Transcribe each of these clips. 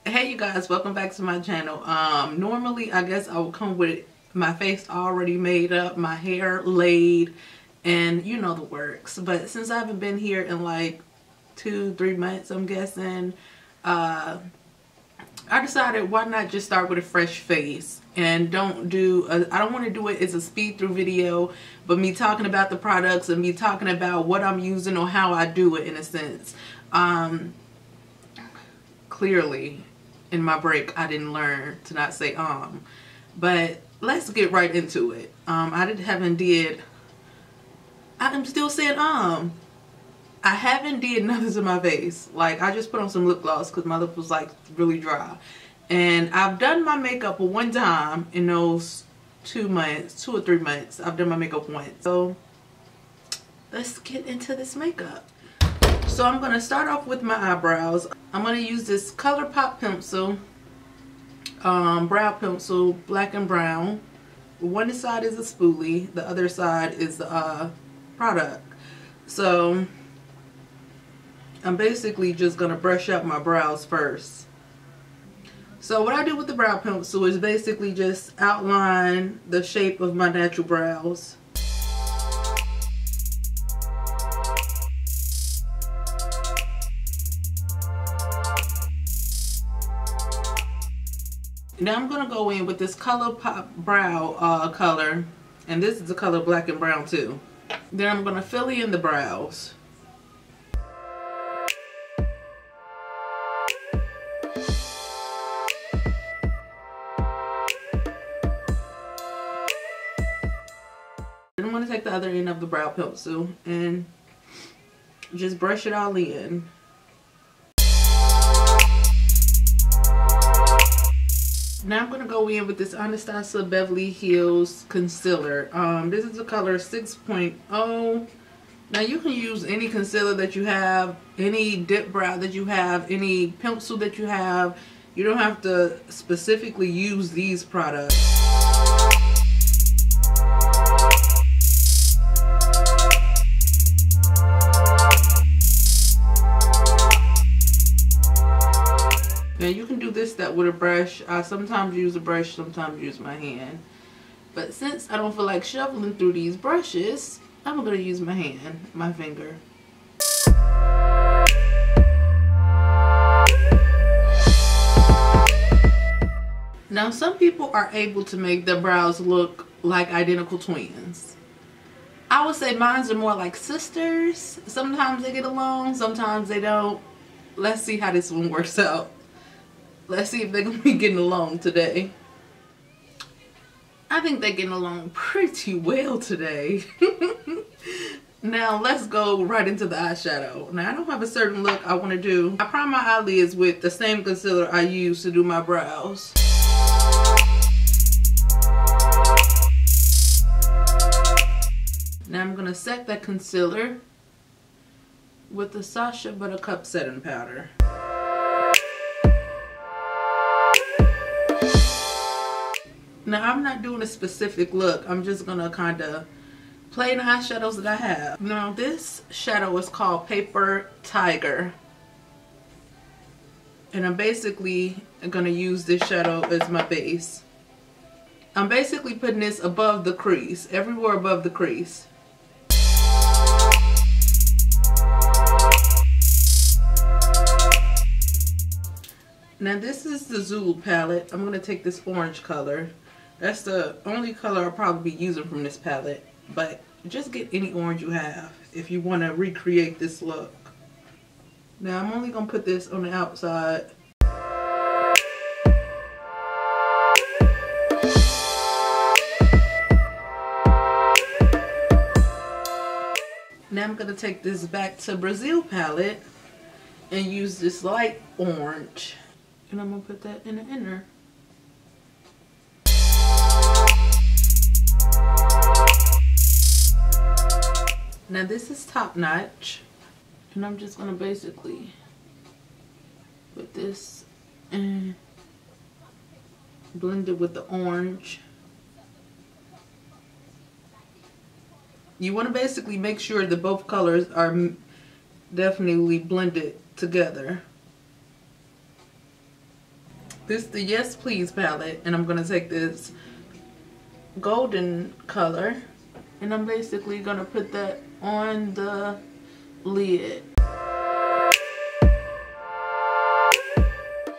Hey you guys, welcome back to my channel. Normally I guess I would come with my face already made up, my hair laid, and you know the works. But since I haven't been here in like 2-3 months, I'm guessing, I decided why not just start with a fresh face and don't do I don't want to do it as a speed through video, but me talking about the products and me talking about what I'm using or how I do it in a sense. Clearly in my break I didn't learn to not say but let's get right into it. I'm still saying I haven't did nothing to my face. Like, I just put on some lip gloss because my lip was like really dry, and I've done my makeup one time in those 2 or 3 months. I've done my makeup once. So let's get into this makeup. So I'm going to start off with my eyebrows. I'm going to use this ColourPop pencil, brow pencil, black and brown. One side is a spoolie, the other side is the product. So I'm basically just going to brush up my brows first. So what I do with the brow pencil is basically just outline the shape of my natural brows. Now I'm going to go in with this ColourPop brow color, and this is the color black and brown too. Then I'm going to fill in the brows. Then I'm going to take the other end of the brow pencil and just brush it all in. Now I'm going to go in with this Anastasia BV Concealer. This is the color 6.0. Now you can use any concealer that you have, any dip brow that you have, any pencil that you have. You don't have to specifically use these products. Now you can do this with a brush. I sometimes use a brush, sometimes use my hand. But since I don't feel like shoveling through these brushes, I'm going to use my hand, my finger. Now some people are able to make their brows look like identical twins. I would say mine are more like sisters. Sometimes they get along, sometimes they don't. Let's see how this one works out. Let's see if they're going to be getting along today. I think they're getting along pretty well today. Now let's go right into the eyeshadow. Now I don't have a certain look I want to do. I prime my eyelids with the same concealer I use to do my brows. Now I'm going to set that concealer with the Sacha Buttercup setting powder. Now I'm not doing a specific look. I'm just going to kind of play the eyeshadows that I have. Now this shadow is called Paper Tiger. And I'm basically going to use this shadow as my base. I'm basically putting this above the crease, everywhere above the crease. Now this is the Zulu palette. I'm going to take this orange color. That's the only color I'll probably be using from this palette. But just get any orange you have if you want to recreate this look. Now I'm only going to put this on the outside. Now I'm going to take this Back to Brazil palette and use this light orange. And I'm going to put that in the inner. Now this is Top Notch, and I'm just going to basically put this and blend it with the orange. You want to basically make sure that both colors are definitely blended together. This is the Yes Please palette, and I'm gonna take this golden color, and I'm basically gonna put that on the lid.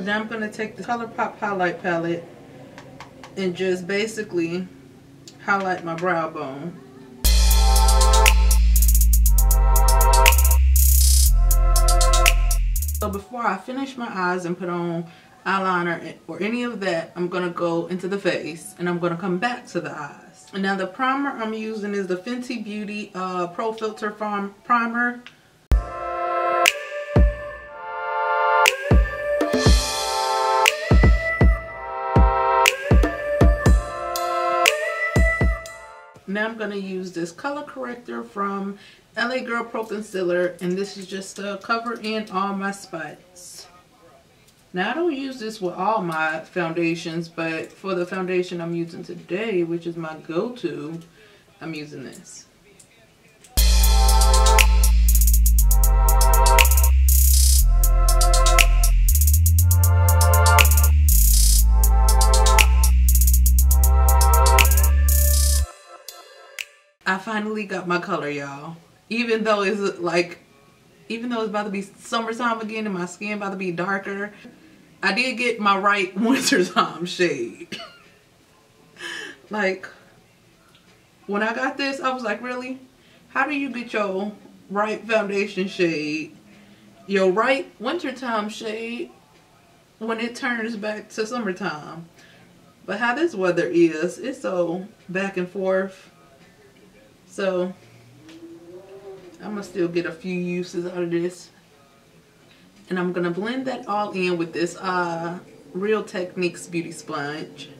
Now I'm gonna take the ColourPop highlight palette and just basically highlight my brow bone. So before I finish my eyes and put on eyeliner or any of that, I'm going to go into the face and I'm going to come back to the eyes. And now the primer I'm using is the Fenty Beauty Pro Filt'r Primer. Now I'm going to use this color corrector from LA Girl Pro Concealer, and this is just to cover in all my spots. Now I don't use this with all my foundations, but for the foundation I'm using today, which is my go-to, I'm using this. I finally got my color, y'all. Even though it's about to be summertime again and my skin about to be darker, I did get my right wintertime shade. Like, when I got this, I was like, really? How do you get your right foundation shade, your right wintertime shade, when it turns back to summertime? But how this weather is, it's so back and forth. So I'm gonna still get a few uses out of this, and I'm gonna blend that all in with this Real Techniques beauty sponge.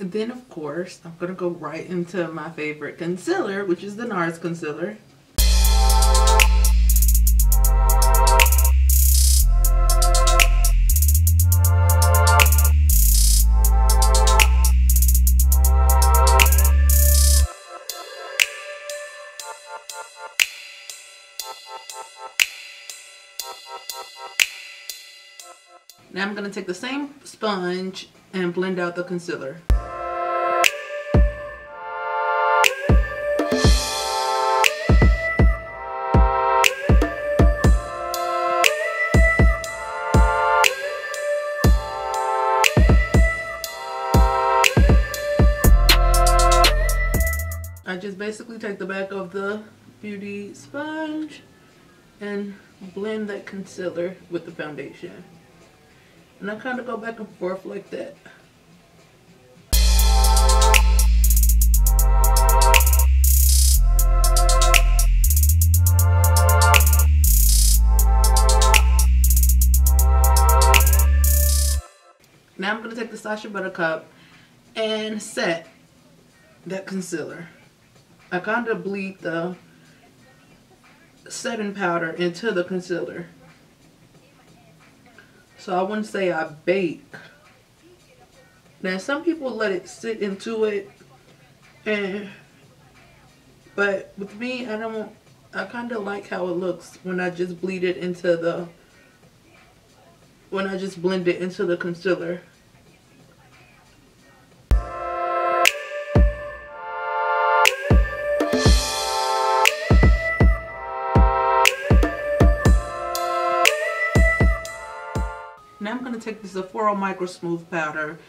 Then of course I'm gonna go right into my favorite concealer, which is the NARS concealer. Now I'm gonna take the same sponge and blend out the concealer. I just basically take the back of the beauty sponge and blend that concealer with the foundation. And I kind of go back and forth like that. Now I'm going to take the Sacha Buttercup and set that concealer. I kind of bleed the setting powder into the concealer. So I wouldn't say I bake. Now some people let it sit into it, but with me I kind of like how it looks when I just bleed it into the, when I just blend it into the concealer. Now I'm going to take this Sephora Micro Smooth powder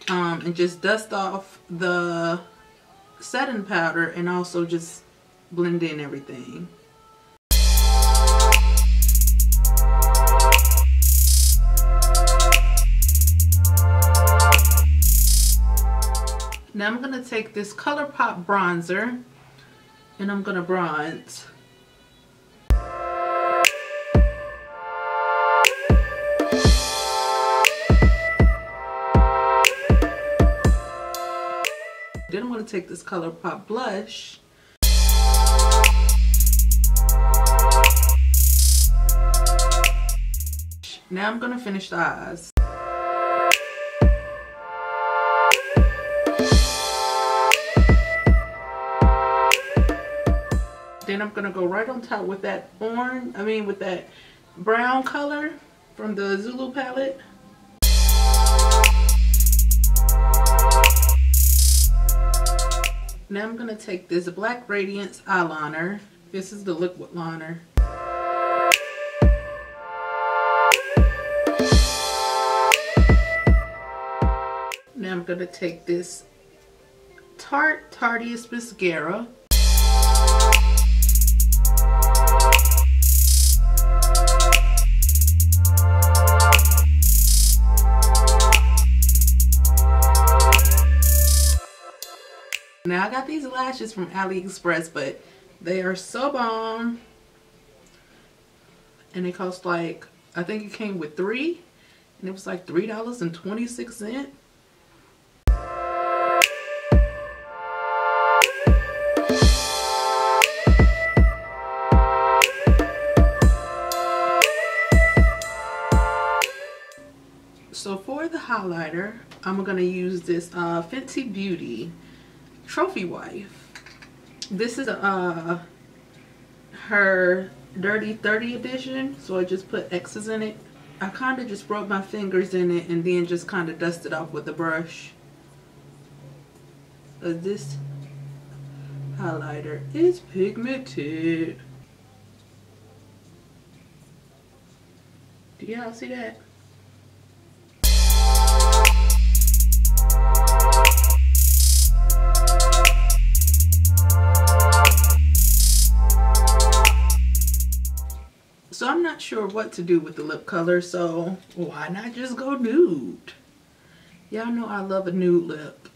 and just dust off the setting powder and also just blend in everything. Now I'm going to take this ColourPop bronzer and I'm going to bronze. Then I'm going to take this ColourPop blush Now I'm gonna finish the eyes. Then I'm gonna go right on top with that with that brown color from the Zulu palette. Now I'm gonna take this Black Radiance eyeliner. This is the liquid liner. Now I'm gonna take this Tarteist mascara. Now I got these lashes from AliExpress, but they are so bomb. And they cost like, I think it came with 3, and it was like $3.26. So for the highlighter, I'm gonna use this Fenty Beauty Trophy Wife. This is her Dirty 30 edition, so I just put X's in it. I kind of just rubbed my fingers in it and then just kind of dusted off with the brush. This highlighter is pigmented. Do y'all see that? So I'm not sure what to do with the lip color, so why not just go nude? Y'all know I love a nude lip.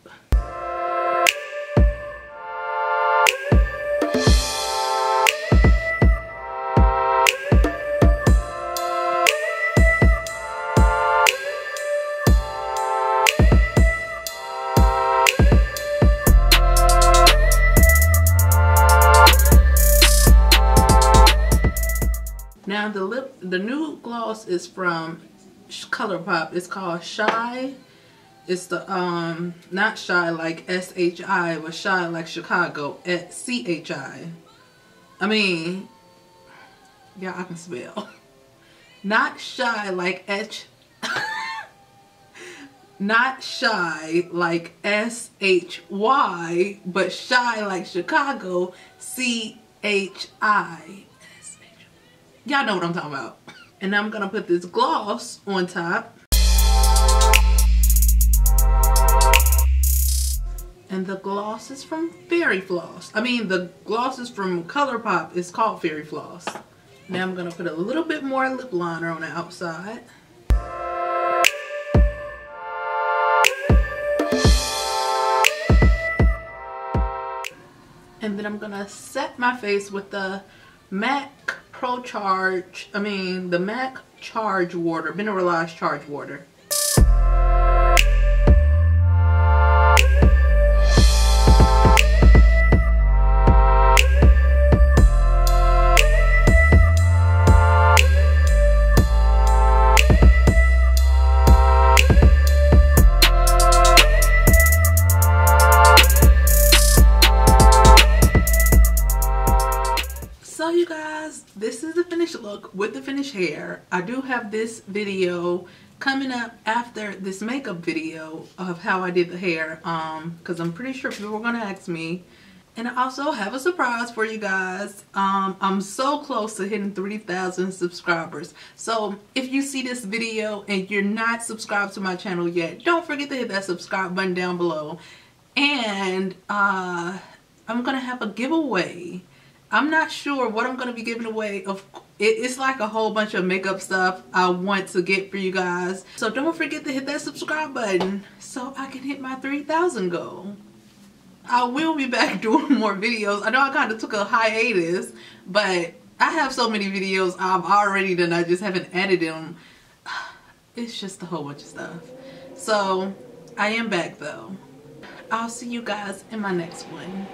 Now the new gloss is from ColourPop. It's called Shy. It's the not shy like S-H-I, but shy like Chicago at C-H-I. I mean, yeah, I can spell. Not shy like not shy like S-H-Y, but shy like Chicago, C-H-I. Y'all know what I'm talking about. And I'm gonna put this gloss on top. And the gloss is from Fairy Floss. I mean, the gloss is from ColourPop. It's called Fairy Floss. Now I'm gonna put a little bit more lip liner on the outside. And then I'm gonna set my face with the MAC the MAC Charge Water, Mineralized Charge Water. So you guys, this is the finished look with the finished hair. I do have this video coming up after this makeup video of how I did the hair, because I'm pretty sure people were gonna ask me. And I also have a surprise for you guys. I'm so close to hitting 3,000 subscribers. So if you see this video and you're not subscribed to my channel yet, don't forget to hit that subscribe button down below. And I'm gonna have a giveaway. I'm not sure what I'm going to be giving away. It's like a whole bunch of makeup stuff I want to get for you guys. So don't forget to hit that subscribe button so I can hit my 3,000 goal. I will be back doing more videos. I know I kind of took a hiatus, but I have so many videos I've already done. I just haven't edited them. It's just a whole bunch of stuff. So I am back though. I'll see you guys in my next one.